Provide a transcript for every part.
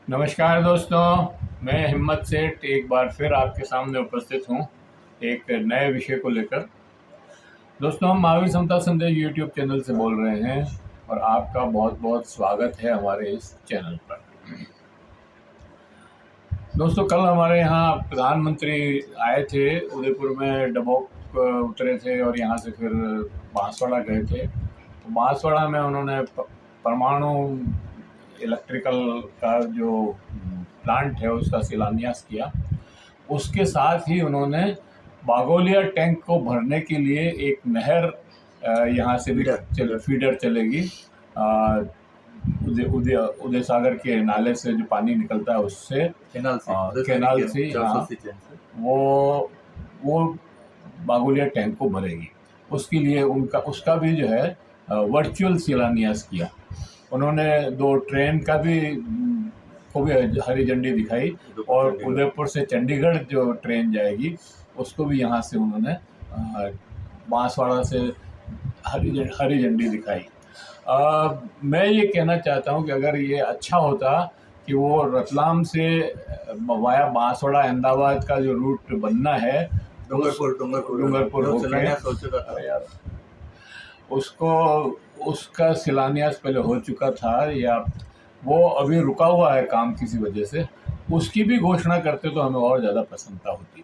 नमस्कार दोस्तों, मैं हिम्मत सेठ एक बार फिर आपके सामने उपस्थित हूँ एक नए विषय को लेकर। दोस्तों, हम महावीर समता संदेश यूट्यूब चैनल से बोल रहे हैं और आपका बहुत बहुत स्वागत है हमारे इस चैनल पर। दोस्तों, कल हमारे यहाँ प्रधानमंत्री आए थे, उदयपुर में डबोक उतरे थे और यहाँ से फिर बांसवाड़ा गए थे। तो बांसवाड़ा में उन्होंने परमाणु इलेक्ट्रिकल का जो प्लांट है उसका शिलान्यास किया। उसके साथ ही उन्होंने बागोलिया टैंक को भरने के लिए एक नहर यहाँ से भी फीडर चलेगी। उदय सागर के नाले से जो पानी निकलता है उससे केनाल से वो बागोलिया टैंक को भरेगी। उसके लिए उसका भी जो है वर्चुअल शिलान्यास किया। उन्होंने 2 ट्रेन का भी को भी हरी झंडी दिखाई और उदयपुर से चंडीगढ़ जो ट्रेन जाएगी उसको भी यहाँ से उन्होंने बांसवाड़ा से हरी झंडी दिखाई। मैं ये कहना चाहता हूँ कि अगर ये अच्छा होता कि वो रतलाम से वाया बांसवाड़ा अहमदाबाद का जो रूट बनना है डूंगरपुर होकर उसका शिलान्यास पहले हो चुका था या वो अभी रुका हुआ है काम किसी वजह से, उसकी भी घोषणा करते तो हमें और ज़्यादा प्रसन्नता होती।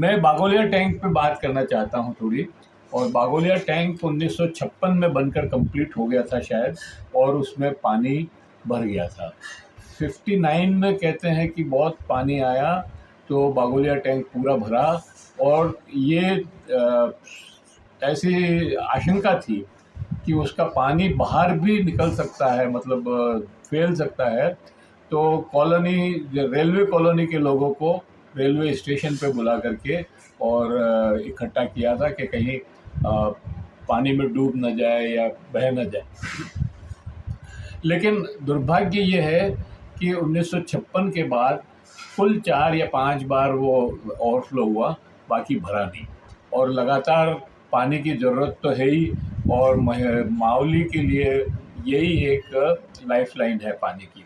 मैं बागोलिया टैंक पे बात करना चाहता हूँ थोड़ी। और बागोलिया टैंक 1956 में बनकर कंप्लीट हो गया था शायद, और उसमें पानी भर गया था। 59 में कहते हैं कि बहुत पानी आया तो बागोलिया टैंक पूरा भरा, और ये ऐसी आशंका थी कि उसका पानी बाहर भी निकल सकता है, मतलब फैल सकता है। तो रेलवे कॉलोनी के लोगों को रेलवे स्टेशन पे बुला करके और इकट्ठा किया था कि कहीं पानी में डूब न जाए या बह न जाए। लेकिन दुर्भाग्य ये है कि 1956 के बाद कुल 4 या 5 बार वो ओवरफ्लो हुआ, बाकी भरा नहीं। और लगातार पानी की ज़रूरत तो है ही, और मावली के लिए यही एक लाइफलाइन है पानी की,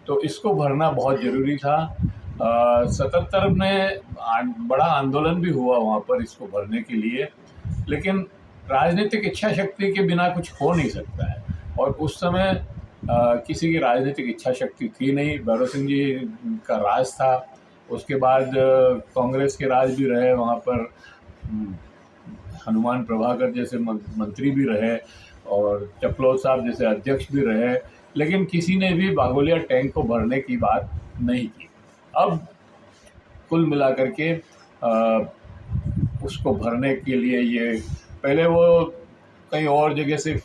तो इसको भरना बहुत ज़रूरी था। 77 में बड़ा आंदोलन भी हुआ वहाँ पर इसको भरने के लिए, लेकिन राजनीतिक इच्छा शक्ति के बिना कुछ हो नहीं सकता है। और उस समय किसी की राजनीतिक इच्छा शक्ति थी नहीं। भैरव सिंह जी का राज था, उसके बाद कांग्रेस के राज भी रहे वहाँ पर, हनुमान प्रभाकर जैसे मंत्री भी रहे और चपलोत साहब जैसे अध्यक्ष भी रहे, लेकिन किसी ने भी बागोलिया टैंक को भरने की बात नहीं की। अब कुल मिलाकर के उसको भरने के लिए ये पहले वो कहीं और जगह से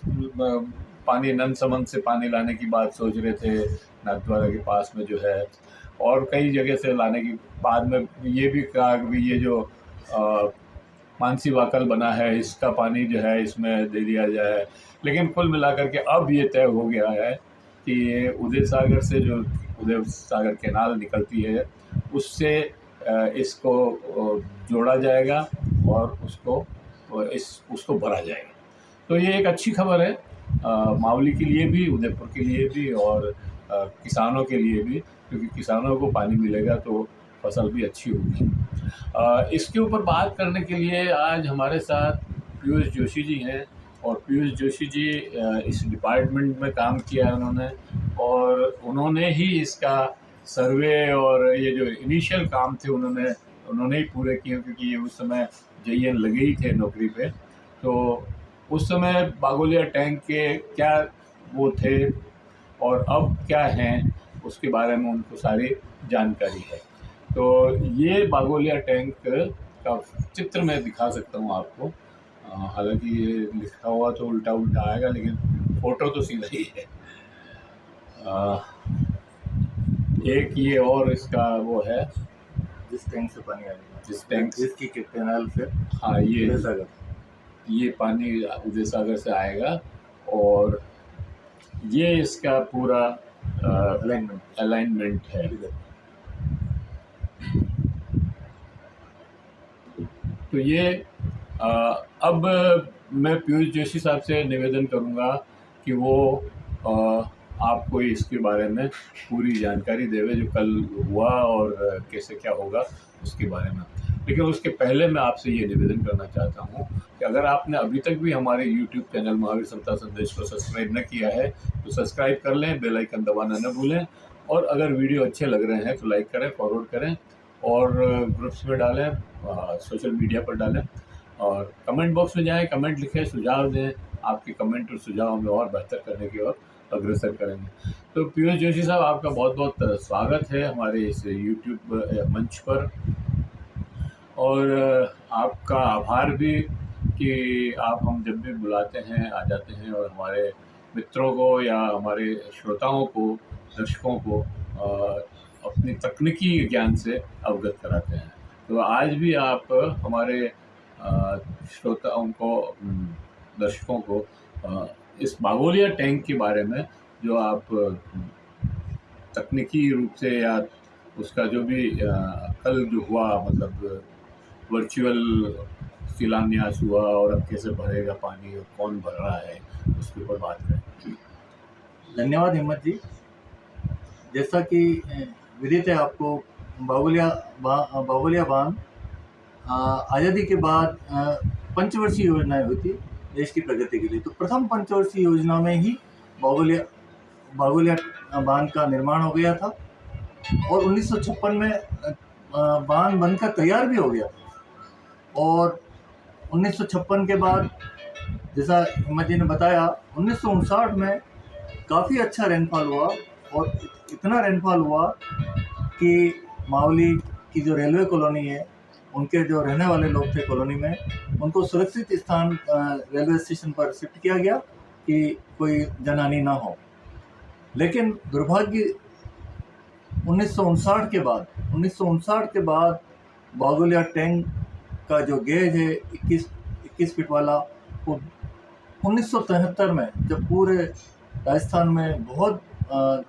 पानी नंदसमंद से पानी लाने की बात सोच रहे थे, नाथद्वारा के पास में जो है, और कई जगह से लाने की बाद में ये भी कहा कि ये जो मानसी वाकल बना है इसका पानी जो है इसमें दे दिया जाए। लेकिन कुल मिलाकर के अब ये तय हो गया है कि ये उदय सागर से जो उदय सागर कैनाल निकलती है उससे इसको जोड़ा जाएगा और उसको भरा जाएगा। तो ये एक अच्छी खबर है मावली के लिए भी, उदयपुर के लिए भी, और किसानों के लिए भी, क्योंकि किसानों को पानी मिलेगा तो फसल भी अच्छी होगी। इसके ऊपर बात करने के लिए आज हमारे साथ पीयूष जोशी जी हैं, और पीयूष जोशी जी इस डिपार्टमेंट में काम किया है उन्होंने, और उन्होंने ही इसका सर्वे और ये जो इनिशियल काम थे उन्होंने ही पूरे किए, क्योंकि ये उस समय JN लगे ही थे नौकरी पे। तो उस समय बागोलिया टैंक के क्या वो थे और अब क्या हैं उसके बारे में उनको सारी जानकारी है। तो ये बागोलिया टैंक का चित्र मैं दिखा सकता हूँ आपको। हालांकि ये लिखा हुआ तो उल्टा उल्टा आएगा, लेकिन फ़ोटो तो सीधा ही है। एक ये और इसका वो है जिस टैंक से पानी आएगा, जिस टैंक जिसकी कैनाल से, हाँ, ये पानी उदय सागर से आएगा, और ये इसका पूरा अलाइनमेंट है। तो ये अब मैं पीयूष जोशी साहब से निवेदन करूंगा कि वो आपको इसके बारे में पूरी जानकारी देवे जो कल हुआ और कैसे क्या होगा उसके बारे में। लेकिन उसके पहले मैं आपसे ये निवेदन करना चाहता हूँ कि अगर आपने अभी तक भी हमारे यूट्यूब चैनल महावीर समता संदेश को सब्सक्राइब न किया है तो सब्सक्राइब कर लें, बेल आइकन दबाना न भूलें, और अगर वीडियो अच्छे लग रहे हैं तो लाइक करें, फॉरवर्ड करें और ग्रुप्स में डालें, सोशल मीडिया पर डालें, और कमेंट बॉक्स में जाएं, कमेंट लिखें, सुझाव दें। आपके कमेंट और सुझाव हमें और बेहतर करने की ओर अग्रसर करेंगे। तो पीयूष जोशी साहब, आपका बहुत बहुत स्वागत है हमारे इस यूट्यूब मंच पर, और आपका आभार भी कि आप हम जब भी बुलाते हैं आ जाते हैं और हमारे मित्रों को या हमारे श्रोताओं को, दर्शकों को अपनी तकनीकी ज्ञान से अवगत कराते हैं। तो आज भी आप हमारे श्रोताओं को, दर्शकों को इस बागोलिया टैंक के बारे में जो आप तकनीकी रूप से या उसका जो भी कल जो हुआ, मतलब वर्चुअल शिलान्यास हुआ और अब कैसे भरेगा पानी और कौन भर रहा है, उसके ऊपर बात करें। धन्यवाद हिम्मत जी। जैसा कि विदित है आपको, बागोलिया बांध आज़ादी के बाद पंचवर्षीय योजनाएं हुई थी देश की प्रगति के लिए। तो प्रथम पंचवर्षीय योजना में ही बागोलिया बांध का निर्माण हो गया था और 1956 में बांध बनकर तैयार भी हो गया। और 1956 के बाद, जैसा हिम्मत जी ने बताया, 1959 में काफ़ी अच्छा रेनफॉल हुआ, और इतना रेनफॉल हुआ कि मावली की जो रेलवे कॉलोनी है, उनके जो रहने वाले लोग थे कॉलोनी में, उनको सुरक्षित स्थान रेलवे स्टेशन पर शिफ्ट किया गया कि कोई जनहानि ना हो। लेकिन दुर्भाग्य 1959 के बाद बागोलिया टैंक का जो गेज है 21 फीट वाला, वो 1973 में जब पूरे राजस्थान में बहुत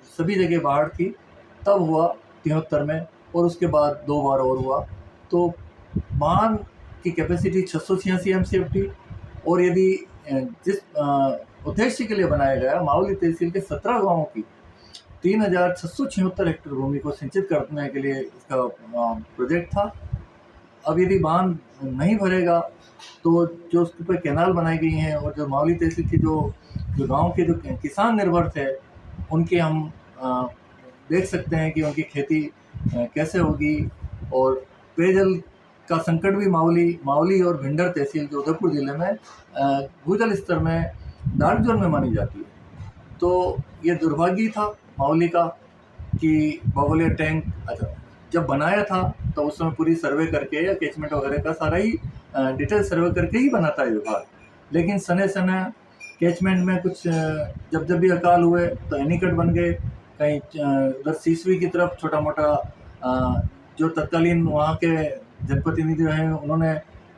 सभी जगह बाढ़ थी तब हुआ, 73 में, और उसके बाद 2 बार और हुआ। तो बांध की कैपेसिटी 686 MCF थी, और यदि जिस उद्देश्य के लिए बनाया गया, मावली तहसील के 17 गांवों की 3676 हेक्टेयर भूमि को सिंचित करने के लिए इसका प्रोजेक्ट था। अब यदि बांध नहीं भरेगा तो जो उसके ऊपर कैनाल बनाई गई हैं और जो मावली तहसील की जो गांव के जो किसान निर्भर थे, उनके हम देख सकते हैं कि उनकी खेती कैसे होगी। और पेयजल का संकट भी मावली और भिंडर तहसील जो उदयपुर जिले में भूजल स्तर में डार्क जोन में मानी जाती है। तो ये दुर्भाग्य था मावली का कि बागोलिया टैंक जब बनाया था तो उस समय पूरी सर्वे करके या कैचमेंट वगैरह का सारा ही डिटेल सर्वे करके ही बनाता है विभाग। लेकिन सने कैचमेंट में कुछ जब भी अकाल हुए तो एनीकट बन गए, कहीं उधर सीसवी की तरफ छोटा मोटा जो तत्कालीन वहाँ के जनप्रतिनिधि रहे उन्होंने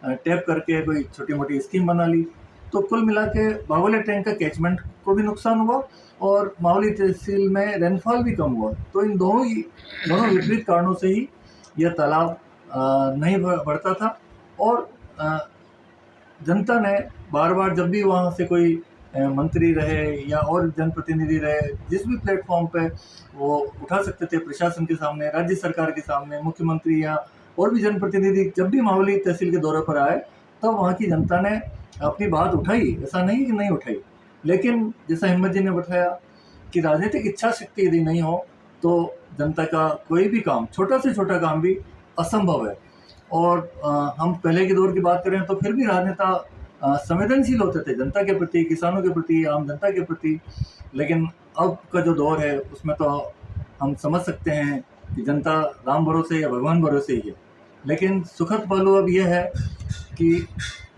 टैप करके कोई छोटी मोटी स्कीम बना ली। तो कुल मिला के बागोलिया टैंक का कैचमेंट को भी नुकसान हुआ और मावली तहसील में रेनफॉल भी कम हुआ। तो इन दोनों विपरीत कारणों से ही यह तालाब नहीं बढ़ता था। और जनता ने बार बार जब भी वहाँ से कोई मंत्री रहे या और जनप्रतिनिधि रहे, जिस भी प्लेटफॉर्म पे वो उठा सकते थे, प्रशासन के सामने, राज्य सरकार के सामने, मुख्यमंत्री या और भी जनप्रतिनिधि जब भी मावली तहसील के दौरे पर आए, तब वहाँ की जनता ने अपनी बात उठाई, ऐसा नहीं कि नहीं उठाई। लेकिन जैसा हिम्मत जी ने बताया कि राजनीतिक इच्छा शक्ति यदि नहीं हो तो जनता का कोई भी काम, छोटा से छोटा काम भी असंभव है। और हम पहले के दौर की बात करें तो फिर भी राजनेता संवेदनशील होते थे जनता के प्रति, किसानों के प्रति, आम जनता के प्रति। लेकिन अब का जो दौर है उसमें तो हम समझ सकते हैं कि जनता राम भरोसे या भगवान भरोसे ही है। लेकिन सुखद पहलू अब यह है कि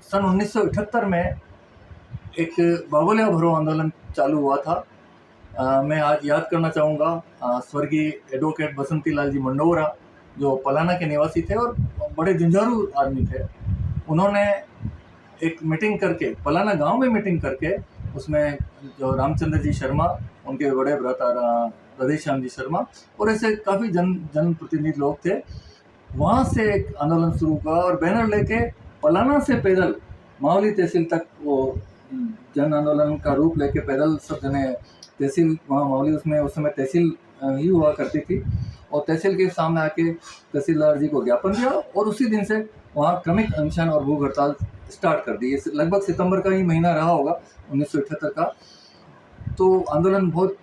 सन 1978 में एक बागोलिया भरो आंदोलन चालू हुआ था। मैं आज याद करना चाहूँगा स्वर्गीय एडवोकेट बसंती लाल जी मंडोरा, जो पलाना के निवासी थे और बड़े झुंझारू आदमी थे। उन्होंने एक मीटिंग करके, पलाना गांव में मीटिंग करके, उसमें जो रामचंद्र जी शर्मा, उनके बड़े भ्राता राधेश्याम जी शर्मा और ऐसे काफ़ी जनप्रतिनिधि लोग थे, वहाँ से एक आंदोलन शुरू हुआ और बैनर लेके पलाना से पैदल मावली तहसील तक वो जन आंदोलन का रूप लेके पैदल सब जने तहसील वहाँ मावली उसमें उस समय तहसील ही हुआ करती थी, और तहसील के सामने आके तहसीलदार जी को ज्ञापन दिया और उसी दिन से वहाँ क्रमिक अनशन और भूख हड़ताल स्टार्ट कर दी। ये लगभग सितंबर का ही महीना रहा होगा 1978 का। तो आंदोलन बहुत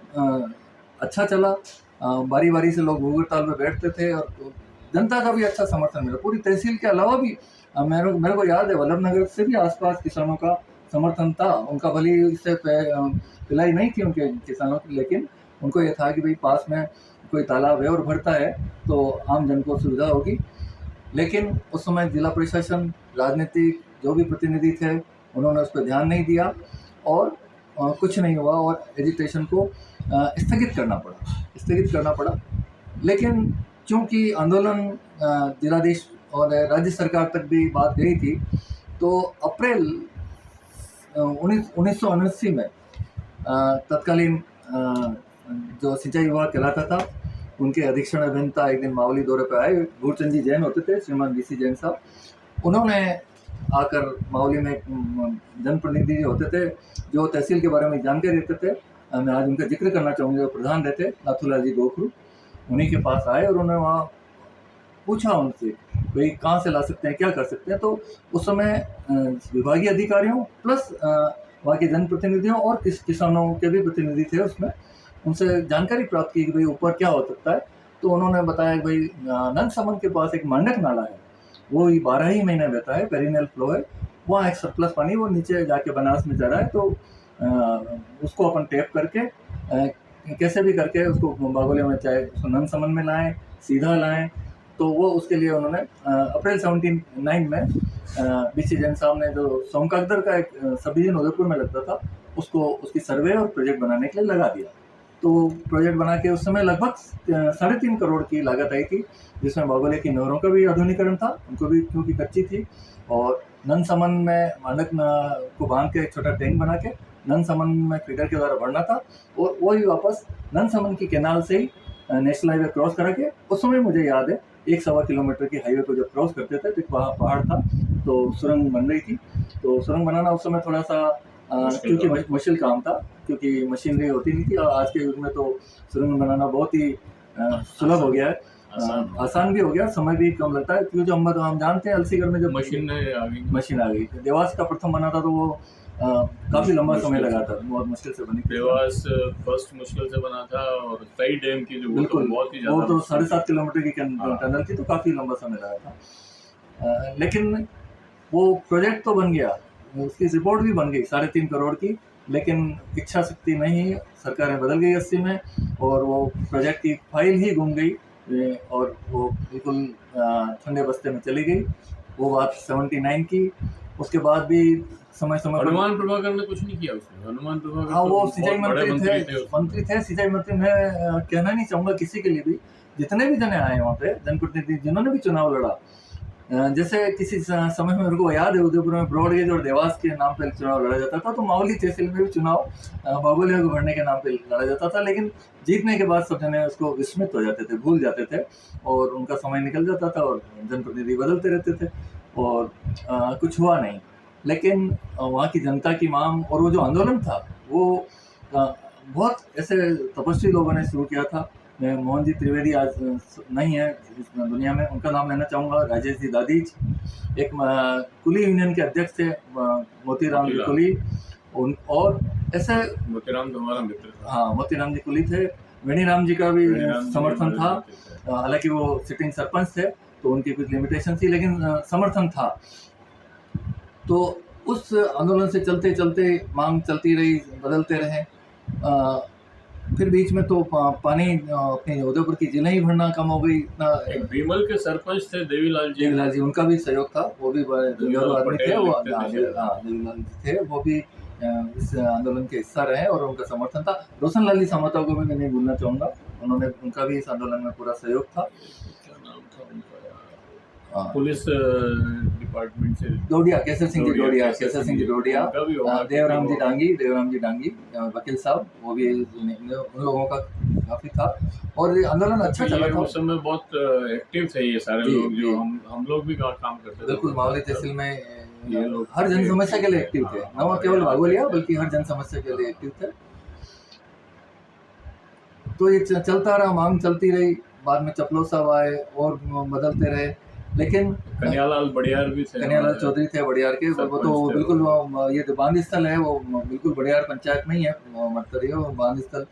अच्छा चला, बारी बारी से लोग भूख हड़ताल में बैठते थे और जनता का भी अच्छा समर्थन मिला। पूरी तहसील के अलावा भी मेरे को याद है वल्लभ नगर से भी आसपास किसानों का समर्थन था। उनका भले ही इससे पिलाई नहीं थी उनके किसानों की, लेकिन उनको ये था कि भाई पास में कोई तालाब है और भरता है तो आम जन को सुविधा होगी। लेकिन उस समय जिला प्रशासन, राजनीतिक जो भी प्रतिनिधि थे, उन्होंने उस पर ध्यान नहीं दिया और कुछ नहीं हुआ और एजिटेशन को स्थगित करना पड़ा। लेकिन चूंकि आंदोलन जिलाधीश और राज्य सरकार तक भी बात गई थी, तो अप्रैल 1979 में तत्कालीन जो सिंचाई विभाग कहलाता था, उनके अधीक्षण अभियंता एक दिन मावली दौरे पर आए। भूरचंद जी जैन होते थे, श्रीमान बीसी जैन साहब। उन्होंने आकर मावली में जनप्रतिनिधि होते थे जो तहसील के बारे में जानकारी देते थे। मैं आज उनका जिक्र करना चाहूँगा। जो प्रधान रहते नाथूलाल जी गोखरू, उन्हीं के पास आए और उन्होंने वहाँ पूछा उनसे भाई कहाँ से ला सकते हैं, क्या कर सकते हैं। तो उस समय विभागीय अधिकारियों प्लस वहाँ के जनप्रतिनिधियों और किसानों के भी प्रतिनिधि थे उसमें, उनसे जानकारी प्राप्त की कि भाई ऊपर क्या हो सकता है। तो उन्होंने बताया कि भाई नंदसमन के पास एक मांडक नाला है, वो 12 ही महीने बहता है, पेरिनियल फ्लो है, वहाँ एक सरप्लस पानी वो नीचे जाके बनारस में जा रहा है। तो उसको अपन टैप करके कैसे भी करके उसको बागोलिया में, चाहे उसको नंदसमन में लाएं, सीधा लाएं। तो वो उसके लिए उन्होंने अप्रैल 79 में बीसी जैन साहब ने जो सोमकागदर का एक सब डिवीजन उदयपुर में लगता था, उसको उसकी सर्वे और प्रोजेक्ट बनाने के लिए लगा दिया। तो प्रोजेक्ट बना के उस समय लगभग 3.5 करोड़ की लागत आई थी, जिसमें बागोलिया की नहरों का भी आधुनिकीकरण था, उनको भी क्योंकि कच्ची थी, और नंदसमन में मानक को बांध के एक छोटा टैंक बना के नंदसमन में फीडर के द्वारा भरना था, और वही वापस नंदसमन की कैनाल से ही नेशनल हाईवे क्रॉस करा के, उस समय मुझे याद है 1.25 किलोमीटर की हाईवे को जब क्रॉस करते थे तो वहाँ पहाड़ था, तो सुरंग बन रही थी। तो सुरंग बनाना उस समय थोड़ा सा क्योंकि मुश्किल काम था, क्योंकि मशीनरी होती नहीं थी। और आज के युग में तो सुरंग बनाना बहुत ही सुलभ हो गया है, आसान भी हो गया, समय भी कम लगता है। क्योंकि हम जानते हैं अलसीगढ़ में जब मशीन आ गई, देवास का प्रथम बना था तो वो काफी लंबा समय लगा था, बहुत मुश्किल से बनी। देवास फर्स्ट मुश्किल से बना था, और सई डैम की जो बिल्कुल बहुत ही वो तो 7.5 किलोमीटर की टनल थी, तो काफी लंबा समय लगा था। लेकिन वो प्रोजेक्ट तो बन गया, उसकी रिपोर्ट भी बन गई 3.5 करोड़ की, लेकिन इच्छा शक्ति नहीं, सरकारें बदल गई 80 में, और वो प्रोजेक्ट की फाइल ही गुम गई और वो बिल्कुल ठंडे बस्ते में चली गई। वो बात 79 की। उसके बाद भी समय हनुमान प्रभाकर ने कुछ नहीं किया उसमें। हनुमान प्रभाकर हाँ, वो सिंचाई मंत्री थे। सिंचाई मंत्री मैं कहना नहीं चाहूँगा किसी के लिए भी, जितने भी जने आए वहाँ पे जनप्रतिनिधि जिन्होंने भी चुनाव लड़ा, जैसे किसी समय में मेरे को याद है उदयपुर में ब्रॉडगेज और देवास के नाम पे चुनाव लड़ा जाता था, तो मावली तहसील में भी चुनाव बागोलिया को भरने के नाम पे लड़ा जाता था। लेकिन जीतने के बाद सब जने उसको विस्मित हो जाते थे, भूल जाते थे, और उनका समय निकल जाता था और जनप्रतिनिधि बदलते रहते थे, और कुछ हुआ नहीं। लेकिन वहाँ की जनता की मांग और वो जो आंदोलन था, वो बहुत ऐसे तपस्वी लोगों ने शुरू किया था। मैं मोहन जी त्रिवेदी आज नहीं है इस दुनिया में, उनका नाम लेना चाहूँगा। राजेश जी दादीज, एक कुली यूनियन के अध्यक्ष थे, मोतीराम जी कुली, और ऐसे मोतीराम तो हमारा मित्र था। हाँ, मोतीराम जी कुली थे। वेणीराम जी का भी समर्थन था, हालांकि वो सिटिंग सरपंच थे तो उनकी कुछ लिमिटेशन थी, लेकिन समर्थन था। तो उस आंदोलन से चलते चलते मांग चलती रही, बदलते रहे। फिर बीच में तो पानी अपने उदयपुर की जिले ही भरना कम हो गई। एक बीमल के सरपंच थे देवीलाल जी, उनका भी सहयोग था, वो भी आदमी थे, वो देवीलाल जी थे, वो भी इस आंदोलन के हिस्सा रहे और उनका समर्थन था। रोशन लाली समाता को भी मैं नहीं भूलना चाहूँगा, उनका भी इस आंदोलन में पूरा सहयोग था। क्या नाम था उनका, पुलिस डिपार्टमेंट से डोडिया, केसर सिंह जी डोडिया, देवराम जी डांगी वकील साहब, वो भी उन लोगों का काफी था, और आंदोलन अच्छा चला था। उस समय बहुत एक्टिव थे ये सारे लोग, जो हम लोग भी काम करते थे। बिल्कुल, मावली तहसील में ये लोग हर जन समस्या के लिए एक्टिव थे, न केवल बागोलिया बल्कि हर जन समस्या के लिए एक्टिव थे। तो ये चलता रहा, मांग चलती रही। बाद में चपलो साहब आए और बदलते रहे, लेकिन कन्हैयालाल बड़ियार भी थे कन्हैयालाल हमारे चौधरी थे बड़ियार के। वो सरपंच तो थे बिल्कुल वो। ये जो बांध स्थल है वो बिल्कुल बड़ियार पंचायत में ही है, मतलब ये बांध स्थल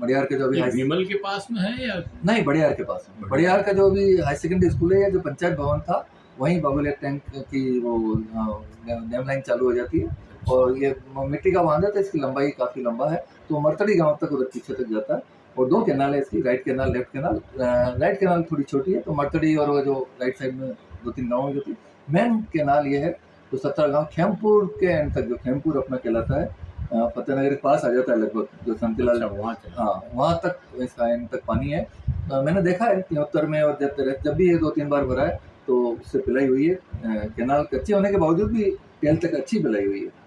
बड़ियार के जो अभी ये भीमल के पास में है या नहीं, बड़ियार के पास है। बड़ियार का जो अभी हाई सेकेंडरी स्कूल है या जो पंचायत भवन था, वहीं बाबूलिया टैंक की वो डैम लाइन चालू हो जाती है। और ये मिट्टी का बांध है तो इसकी लंबाई काफ़ी लंबा है, तो मरतड़ी गांव तक उधर पीछे तक जाता है। और 2 कैनाल है इसकी, right canal, left canal. Right canal थोड़ी छोटी है, तो मरतड़ी और वो जो राइट साइड में 2-3 गाँव है जो थी। मेन कैनाल ये है तो 17 गाँव खेमपुर के एंड तक, जो खेमपुर अपना कहलाता है, फतेहनगर के पास आ जाता है लगभग, जो संतीलाल। अच्छा वहाँ चले। हाँ, वहाँ तक इसका एंड तक पानी है। मैंने देखा है 73 में, और जब भी ये 2-3 बार भरा है तो उससे पिलाई हुई है। कैनाल कच्चे होने के बावजूद भी टेल तक अच्छी पिलाई हुई है।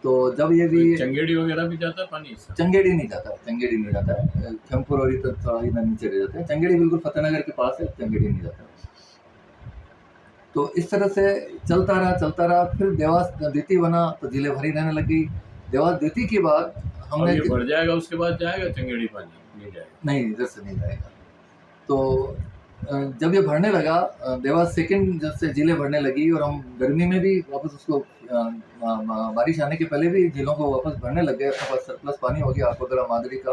तो जब ये भी चंगेड़ी वगैरह भी जाता है पानी इससे? चंगेड़ी नहीं जाता, चंगेड़ी नहीं जाता है। खेमपुर और इधर थोड़ा इधर नीचे रह जाते हैं। चंगेड़ी बिल्कुल फतेहनगर के पास है, चंगेड़ी नहीं जाता। तो इस तरह से चलता रहा। फिर देवास द्वितीय बना तो जिले भरी रहने लगी। देवास द्वितीय के बाद और हमने ये बढ़ जाएगा उसके बाद जाएगा चंगेड़ी पानी? नहीं जाएगा? नहीं, इधर से नहीं जाएगा। तो जब ये भरने लगा, देवास सेकंड जब से झीलें भरने लगी, और हम गर्मी में भी वापस उसको बारिश आने के पहले भी झीलों को वापस भरने लग गए, अपने पास सरप्लस पानी हो गया आकोदरा मादरी का,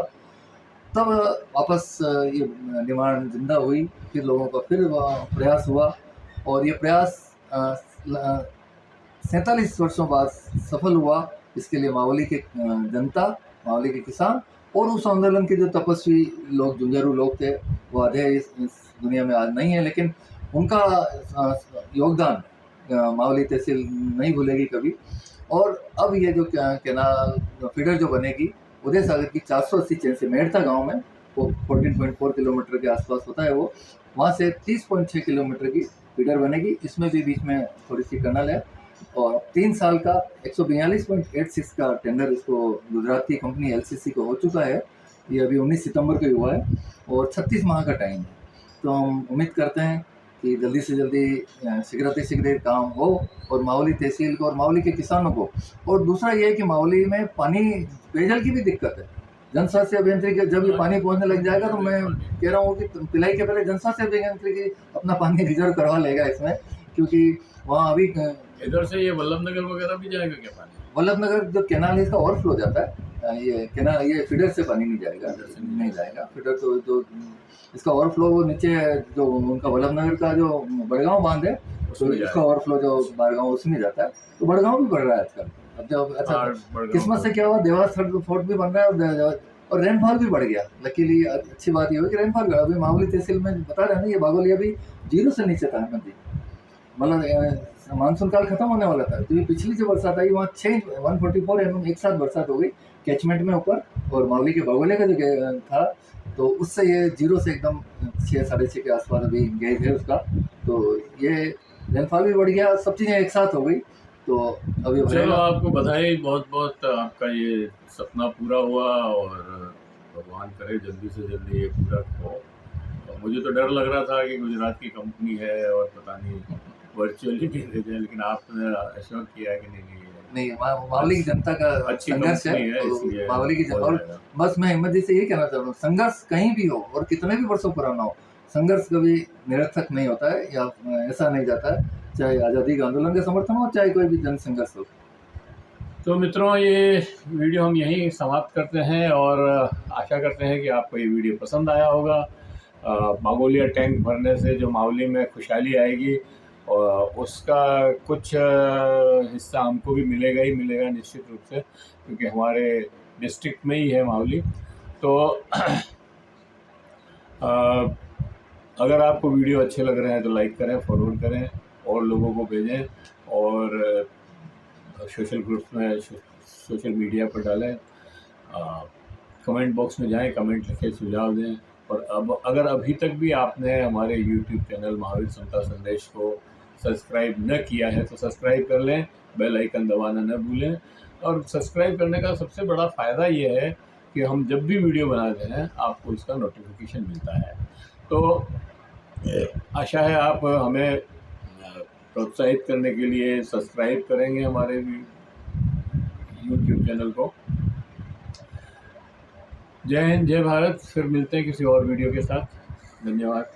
तब वापस ये डिमांड जिंदा हुई। फिर लोगों का फिर प्रयास हुआ, और ये प्रयास 47 वर्षों बाद सफल हुआ। इसके लिए मावली के जनता, मावली के किसान और उस आंदोलन के जो तपस्वी लोग, जुंझारू लोग थे, वो आधे इस दुनिया में आज नहीं है, लेकिन उनका योगदान मावली तहसील नहीं भूलेगी कभी। और अब ये जो कैनाल फीडर जो बनेगी उदय सागर की 480 चेन से मेड़ता गांव में, वो 14.4 किलोमीटर के आसपास होता है वो, वहाँ से 30.6 किलोमीटर की फीडर बनेगी। इसमें भी बीच में थोड़ी सी टनल है। और 3 साल का 142.86 का टेंडर इसको गुजरात की कंपनी LCC को हो चुका है। ये अभी 19 सितंबर को हुआ है, और 36 माह का टाइम है। तो हम उम्मीद करते हैं कि जल्दी से जल्दी शीघ्र काम हो, और मावली तहसील को और मावली के किसानों को। और दूसरा ये है कि मावली में पानी, पेयजल की भी दिक्कत है। जनस्वास्थ्य अभियंत्रिकी जब ये पानी पहुंचने लग जाएगा, तो मैं कह रहा हूँ कि पिलाई के पहले जनस्वास्थ्य अभियंत्रिकी अपना पानी रिजर्व करवा लेगा इसमें, क्योंकि वहाँ अभी इधर से ये वल्लभनगर वगैरह भी जाएगा क्या पानी? वल्लभनगर जो कैनाल है इसका ओवरफ्लो जाता है। ये कैनाल, ये फीडर से पानी नहीं जाएगा, नहीं जाएगा फीडर। तो जो इसका ओवरफ्लो वो नीचे जो उनका वल्लभनगर का जो बड़गांव बांध है, तो इसका ओवरफ्लो जो बारगांव उसमें जाता है। तो बड़गांव भी बढ़ रहा है आजकल। अब जब अच्छा किस्मत से क्या हुआ, देवास फोर्ट भी बन रहा है, और रेनफॉल भी बढ़ गया। लकीली अच्छी बात ये हुई कि रेनफॉल अभी मामूली तहसील में बता रहे हैं ना, ये बागोलिया भी 0 से नीचे था नदी। मतलब मानसून काल खत्म होने वाला था, तो ये पिछली जो बरसात आई वहाँ 144 mm एक साथ बरसात हो गई कैचमेंट में ऊपर। और मावली के बागोलिया का जो था, तो उससे ये 0 से एकदम 6-6.5 के आसपास अभी गेज है उसका। तो ये रेनफॉल भी बढ़ गया, सब चीज़ें एक साथ हो गई। तो अभी चलो आपको बधाई बहुत बहुत, आपका ये सपना पूरा हुआ, और भगवान करे जल्दी से जल्दी ये पूरा हो। और मुझे तो डर लग रहा था कि गुजरात की कंपनी है और पता नहीं वर्चुअली भी दे जाए, लेकिन आपने एश्योर किया है कि नहीं मावली की जनता का संघर्ष है, तो मावली की और बस मैं हिम्मत जी से ये कहना चाहता हूँ, संघर्ष कहीं भी हो और कितने भी वर्षों पुराना हो, संघर्ष कभी निरर्थक नहीं होता है, या ऐसा नहीं जाता है, चाहे आज़ादी के आंदोलन का समर्थन हो, चाहे कोई भी जन संघर्ष हो। तो मित्रों, ये वीडियो हम यहीं समाप्त करते हैं, और आशा करते हैं कि आपको ये वीडियो पसंद आया होगा। बागोलिया टैंक भरने से जो मावली में खुशहाली आएगी, और उसका कुछ हिस्सा हमको भी मिलेगा ही मिलेगा निश्चित रूप से, क्योंकि हमारे डिस्ट्रिक्ट में ही है मावली। तो अगर आपको वीडियो अच्छे लग रहे हैं तो लाइक करें, फॉरवर्ड करें, और लोगों को भेजें, और सोशल ग्रुप्स में, सोशल मीडिया पर डालें। कमेंट बॉक्स में जाएं, कमेंट लिखें, सुझाव दें। और अब अगर अभी तक भी आपने हमारे YouTube चैनल महावीर समता संदेश को सब्सक्राइब न किया है तो सब्सक्राइब कर लें, बेल आइकन दबाना न भूलें। और सब्सक्राइब करने का सबसे बड़ा फ़ायदा ये है कि हम जब भी वीडियो बनाते हैं आपको इसका नोटिफिकेशन मिलता है। तो आशा है आप हमें प्रोत्साहित करने के लिए सब्सक्राइब करेंगे हमारे YouTube चैनल को। जय हिंद, जय भारत। फिर मिलते हैं किसी और वीडियो के साथ। धन्यवाद।